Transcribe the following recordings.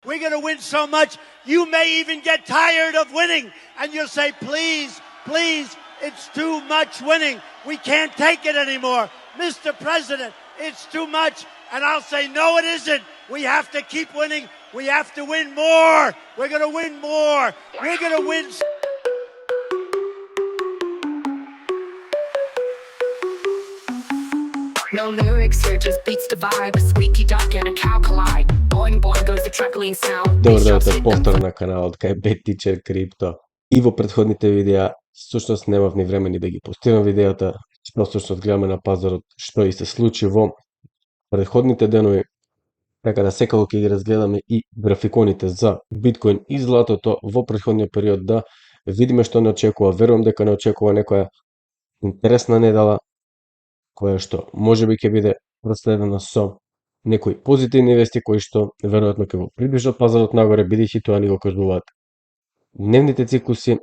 We're going to win so much, you may even get tired of winning. And you'll say, please, please, it's too much winning. We can't take it anymore. Mr. President, it's too much. And I'll say, no, it isn't. We have to keep winning. We have to win more. We're going to win more. We're going to win. No lyrics here, just beats the vibe. A squeaky duck and a cow collide. Boing boing goes the trickling sound. Добро дојдовте повторно на каналот кај Bet Teacher Crypto. И во претходните видеа, всушност немав ни време ни да ги постирам видеата, што всушност гледаме на пазарот, што и се случи во претходните денови, така да секако ќе ги разгледаме и графиконите за биткоин и златото во претходниот период, да видиме што не очекува. Верувам дека не очекува некоја интересна недела, која што можеби ќе биде проследена со некои позитивни вести кои што веројатно ќе го приближат пазарот нагоре, бидејќи тоа ни го кажуваат дневните циклуси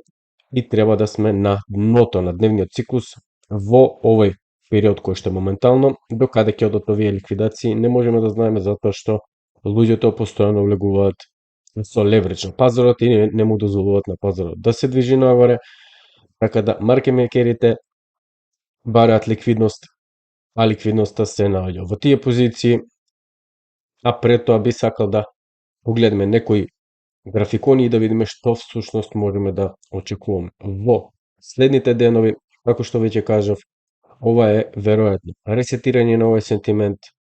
и треба да сме на дното на дневниот циклус во овој период кој што моментално, до каде ќе одат овие ликвидации, не можеме да знаеме затоа што луѓето постојано влегуваат со левредж на пазарот и не му дозволуваат на пазарот да се движи нагоре, така да маркетмейкерите бараат ликвидност, а ликвидноста се наоѓа во тие позиции, а пред тоа би сакал да погледнеме некои графикони и да видиме што всушност можеме да очекуваме во следните денови. Како што веќе кажав, ова е веројатно ресетирање на овој сентимент.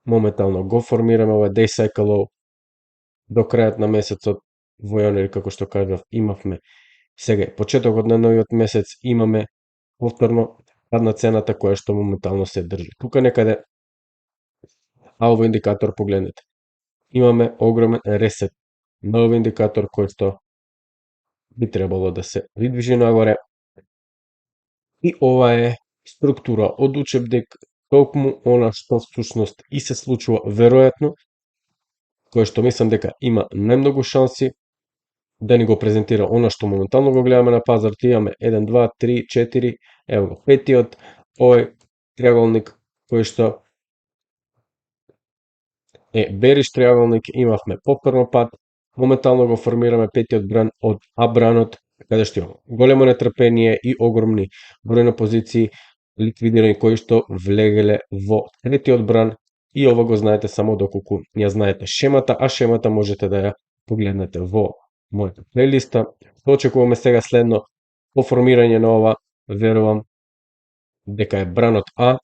Моментално го формираме овој day cycle low до крајот на месецот во јануари, како што кажав, имавме сега почетокот на новиот месец, имаме повторно пад на цената која што моментално се држи. Тука некаде, а овој индикатор погледнете, имаме огромен ресет на овој индикатор кој што би требало да се придвижи нагоре. И ова е структура од учебник, токму она што всушност и се случува веројатно, кое што мислам дека има најмногу шанси да ни го презентира она што моментално го гледаме на пазар. Имаме 1, 2, 3, 4, ево го петиот, овој триаголник кој што е бериш триаголник, имавме повторно пат, моментално го формираме петиот бран од А-бранот, каде што имаме големо нетрпение и огромни број на позиции ликвидирани кои што влегеле во третиот бран, и ова го знаете само доколку ја знаете шемата, а шемата можете да ја погледнете во мојата плейлиста. Што очекуваме сега следно по формирање на ова? Верувам дека е бранот А.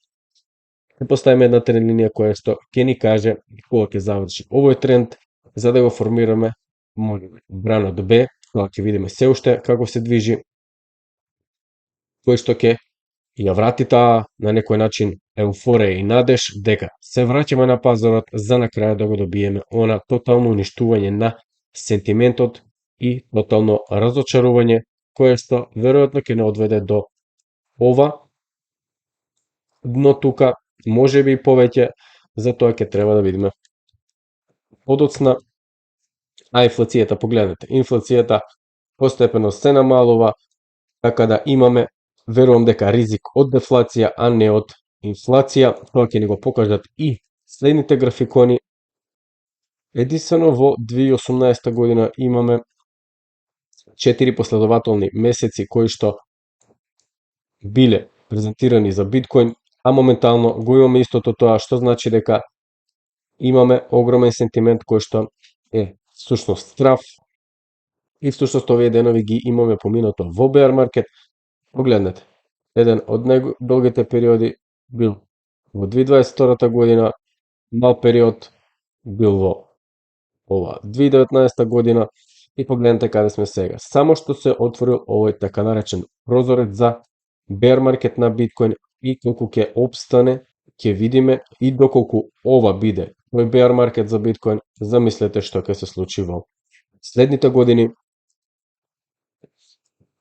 Ќе поставиме една тренд линија која што ќе ни каже кога ќе заврши овој тренд, за да го формираме можеби бранот Б, кога ќе видиме се уште како се движи, кој што ќе ја врати таа на некој начин еуфорија и надеж дека се враќаме на пазарот за на крај да го добиеме она тотално уништување на сентиментот и тотално разочарување кое што веројатно ќе не одведе до ова дно тука, можеби и повеќе. Затоа ќе треба да видиме подоцна. А инфлацијата, погледнете, инфлацијата постепено се намалува, така да имаме, верувам дека ризик од дефлација, а не од инфлација. Тоа ќе ни го покажат и следните графикони. Единствено во 2018 година имаме 4 последователни месеци кои што биле презентирани за биткоин, а моментално го имаме истото тоа, што значи дека имаме огромен сентимент кој што е всушност страв, и всушност овие денови ги имаме поминато во bear market. Погледнете, еден од најдолгите периоди бил во 2022 година, мал период бил во ова 2019 година, и погледнете каде сме сега. Само што се отворил овој така наречен прозорец за bear market на биткоин, и колку ќе обстане, ќе видиме, и доколку ова биде тој bear market за биткоин, замислете што ќе се случи во следните години.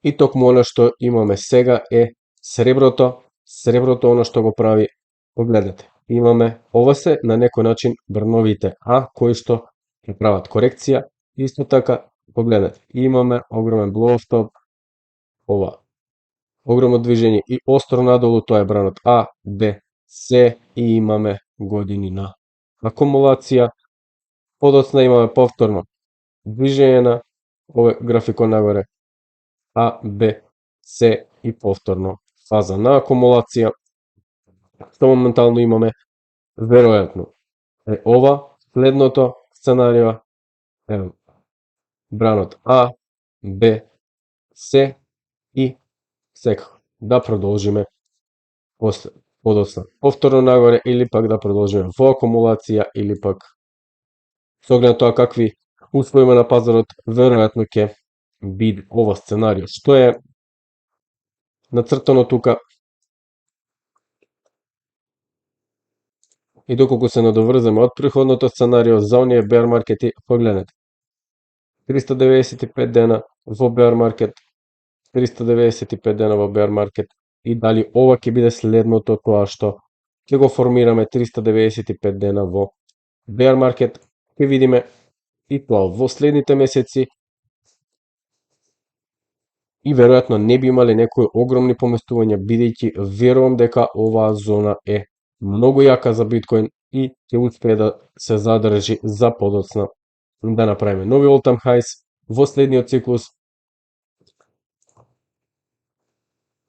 И токму она што имаме сега е среброто. Среброто она што го прави, погледнете, имаме, ова се на некој начин брновите А кои што ќе прават корекција. Исто така, погледнете, имаме огромен blow off top, ова огромно движење и остро надолу, тоа е бранот А, Б, С, и имаме години на акумулација. Подоцна имаме повторно движење на овој графикон нагоре, А, Б, С и повторно фаза на акумулација, што моментално имаме, веројатно е ова, следното сценарио, е бранот А, Б, С и секако да продолжиме после подоцна повторно нагоре или пак да продолжиме во акумулација или пак со оглед на тоа какви услови на пазарот, веројатно ќе биде ова сценарио што е нацртано тука. И доколку се надоврземе од претходното сценарио за оние bear маркети, погледнете. 395 дена во bear маркет, 395 дена во bear маркет и дали ова ќе биде следното тоа што ќе го формираме 395 дена во bear маркет, ќе видиме и тоа во следните месеци и веројатно не би имале некои огромни поместувања, бидејќи верувам дека оваа зона е многу јака за биткоин и ќе успее да се задржи за подоцна да направиме нови all-time highs во следниот циклус.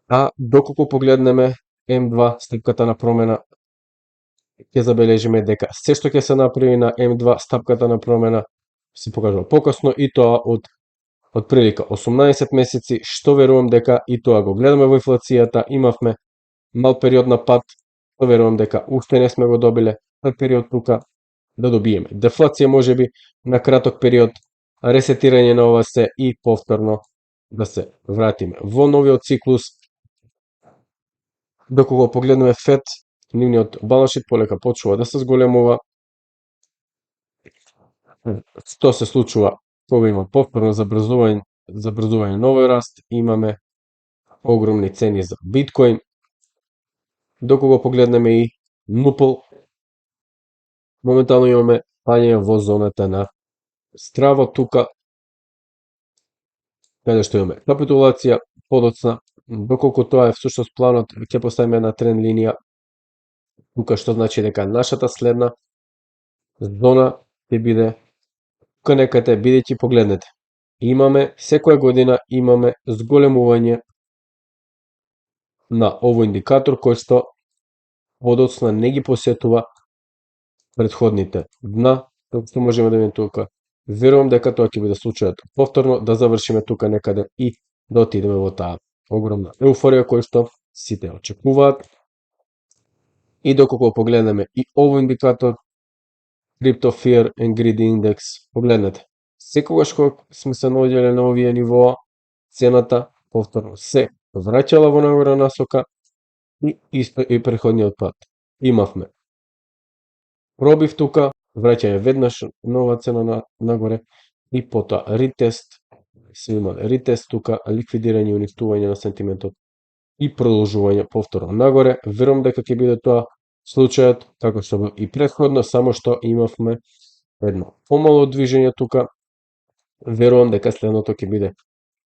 А доколку погледнеме М2 стапката на промена, ќе забележиме дека се што ќе се направи на М2 стапката на промена се покажува покасно и тоа од прилика 18 месеци, што верувам дека и тоа го гледаме во инфлацијата, имавме мал период на пад, што верувам дека уште не сме го добиле тој период тука да добиеме. Дефлација можеби на краток период, ресетирање на ова се и повторно да се вратиме во новиот циклус. Докога погледнеме Фед, нивниот баланс шит полека почнува да се зголемува. Што се случува кога има повторно забрзување на овој раст, имаме огромни цени за биткоин. Докога погледнеме и Нупл, моментално имаме паѓање во зоната на здраво тука, каде што имаме капитулација подоцна, доколку тоа е всушност планот, ќе поставиме една тренд линија тука, што значи дека нашата следна зона ќе биде тука некаде, бидејќи погледнете, имаме секоја година имаме зголемување на овој индикатор кој што подоцна не ги посетува претходните дна, како што можеме да видиме тука. Верувам дека тоа ќе биде случајот повторно, да завршиме тука некаде и да отидеме во таа огромна еуфорија која што сите очекуваат. И доколку погледнеме и овој индикатор, Crypto Fear and Greed Index, погледнете, секогаш кога сме се наоѓале на овие нивоа, цената повторно се враќала во нагоре насока и исто и претходниот пат. Имавме пробив тука, враќање веднаш нова цена нагоре и потоа ретест, се има ретест тука, ликвидирање и уништување на сентиментот и продолжување повторно нагоре. Верувам дека ќе биде тоа случајот, како што и претходно, само што имавме едно помало движење тука. Верувам дека следното ќе биде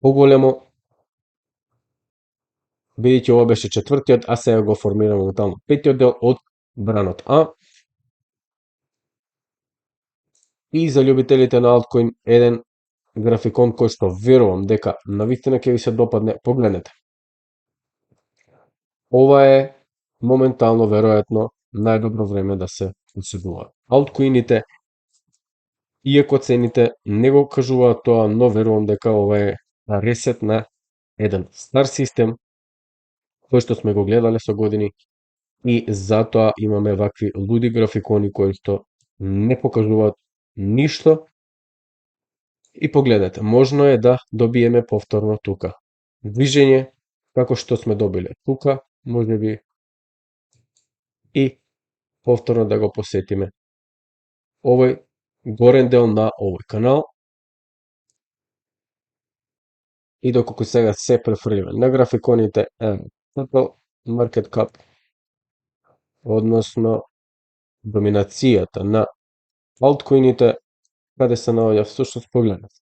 поголемо, бидејќи ова беше четвртиот, а сега го формира моментално петиот дел од бранот А. И за љубителите на алткоин, еден графикон кој што верувам дека навистина ќе ви се допадне, погледнете. Ова е моментално веројатно најдобро време да се поседува алткоините, иако цените не го кажуваат тоа, но верувам дека ова е ресет на еден стар систем кој што сме го гледале со години и затоа имаме вакви луди графикони кои што не покажуваат ништо. И погледнете, можно е да добиеме повторно тука движење, како што сме добиле тука, можеби и повторно да го посетиме овој горен дел на овој канал. И доколку сега се префрлиме на графиконите, total market cap, односно доминацијата на алткоините, каде се наоѓа всушност, погледнете.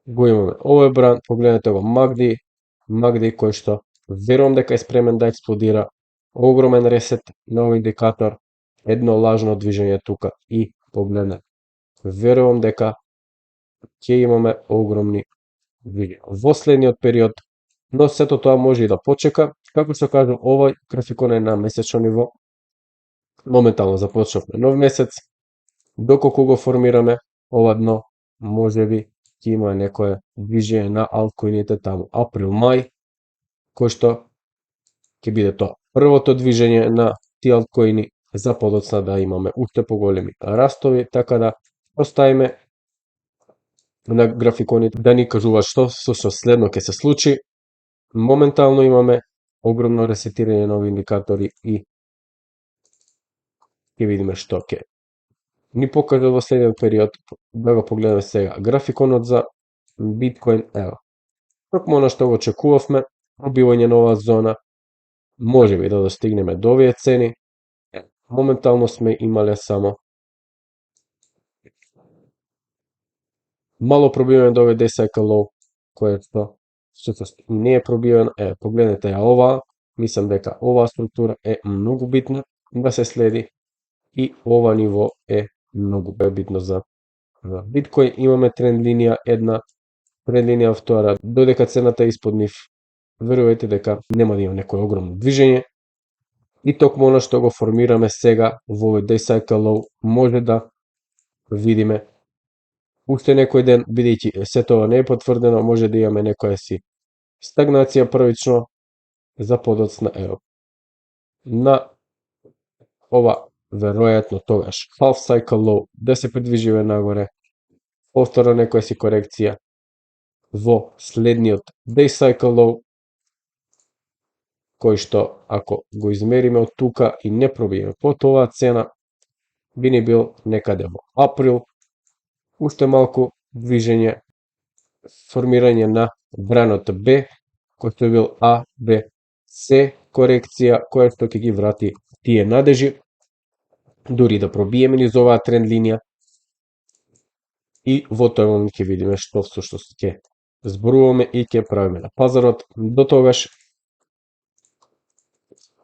Го имаме овој бранд, погледнете го Магди кој што верувам дека е спремен да експлодира, огромен ресет на овој индикатор, едно лажно движење тука и погледнете. верувам дека ќе имаме огромни движења во следниот период, но сето тоа може и да почека. Како што кажам, овој графикон е на месечно ниво. Моментално започнавме нов месец, доколку го формираме ова дно, можеби ќе има некое движење на алткоините таму април-мај, кој што ќе биде тоа првото движење на тие алткоини за подоцна да имаме уште поголеми растови, така да оставиме на графиконите да ни кажуваат што следно ќе се случи. Моментално имаме огромно ресетирање на овие индикатори и ќе видиме што ќе ни покажа во следниот период. Да го погледаме сега графиконот за биткоин, ево. Токму она што го очекувавме, пробивање на оваа зона, можеби да достигнеме до овие цени. Моментално сме имале само мало пробивање до овој day cycle low, кој што не е пробивен. Погледнете ја оваа, мислам дека оваа структура е многу битна да се следи и ова ниво е многу битно за биткоин. Имаме тренд линија една, тренд линија втора, додека цената е испод нив, верувајте дека нема да има некој огромно движење. И токму она што го формираме сега во овој day cycle low може да видиме уште некој ден, бидејќи се тоа не е потврдено, може да имаме некоја си стагнација првично за подоцна, ево. На ова веројатно тогаш half cycle low да се придвижиме нагоре, повторно некоја си корекција во следниот day cycle low, кој што ако го измериме од тука и не пробиеме под оваа цена, би ни бил некаде во април, уште малку движење, формирање на бранот B, кој што бил A, B, C корекција, која што ќе ги врати тие надежи, дури да пробиеме низ оваа тренд линија, и во тој момент ќе видиме што всушност ќе зборуваме и ќе правиме на пазарот. До тогаш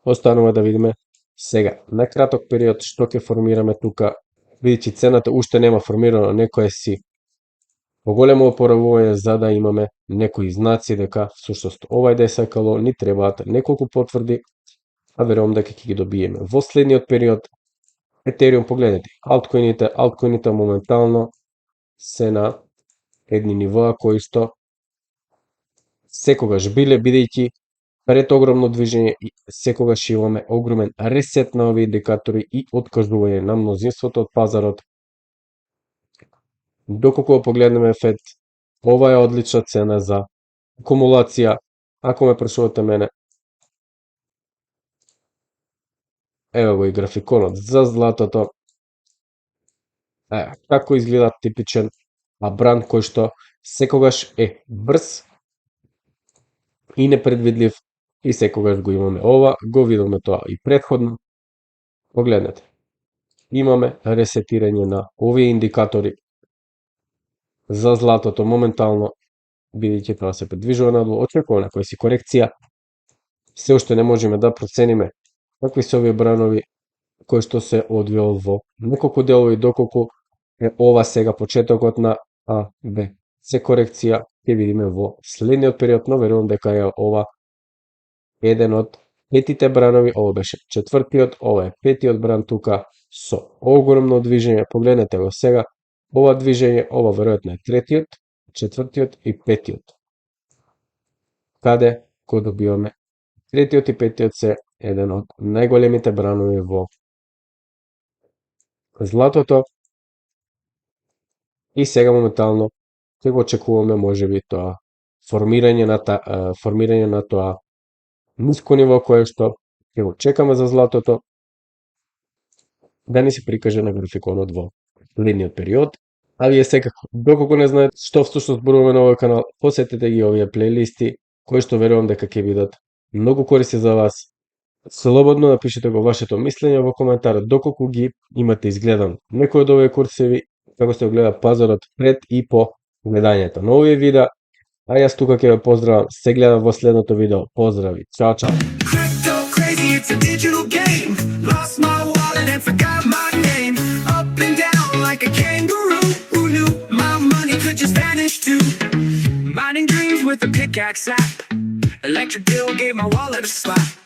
останува да видиме сега на краток период што ќе формираме тука, бидејќи цената уште нема формирано некое си поголемо опоравување, за да имаме некои знаци дека всушност овај day cycle low ни требаат неколку потврди, а верувам дека ќе ги добиеме во следниот период. Етериум, погледнете, алткоините моментално се на едни нивоа кои што секогаш биле, бидејќи пред огромно движење и секогаш имаме огромен ресет на овие индикатори и откажување на мнозинството од пазарот. Доколку погледнеме Фед, ова е одлична цена за акумулација. Ако ме прашувате мене, ево го и графиконот за златото. Како изгледа типичен бранд кој што секогаш е брз и непредвидлив, и секогаш го имаме ова, го видовме тоа и претходно. Погледнете, имаме ресетирање на овие индикатори за златото моментално, бидејќи тоа се придвижува надолу, очекува некоја си корекција. Се уште не можеме да процениме какви се овие бранови кои што се одвиел во неколку делови, доколку е ова сега почетокот на А, Б, С корекција, ќе видиме во следниот период, но верувам дека е ова еден од петите бранови, ова беше четвртиот, ова е петиот бран тука со огромно движење. Погледнете го сега, ова движење, ова веројатно е третиот, четвртиот и петиот. Каде го добиваме? Третиот и петиот се еден од најголемите бранови во златото. И сега моментално ќе го очекуваме можеби тоа формирање на тоа ниско ниво кое што ќе го чекаме за златото да ни се прикаже на графиконот во следниот период. А вие секако, доколку не знаете што всушност зборуваме на овој канал, посетете ги овие плейлисти кои што верувам дека ќе бидат многу корисни за вас. Слободно напишете го вашето мислење во коментарот доколку ги имате изгледан некој од овие курсеви, како се гледа пазарот пред и по гледањето на овие видеа. А јас тука ќе ве поздравам, се гледам во следното видео. Поздрави, чао, чао. Crypto crazy, it's a digital game. Lost my wallet and forgot my name. Up and down like a kangaroo. would just vanish too. Mining dreams with a pickaxe app. Electric bill gave my wallet a slap.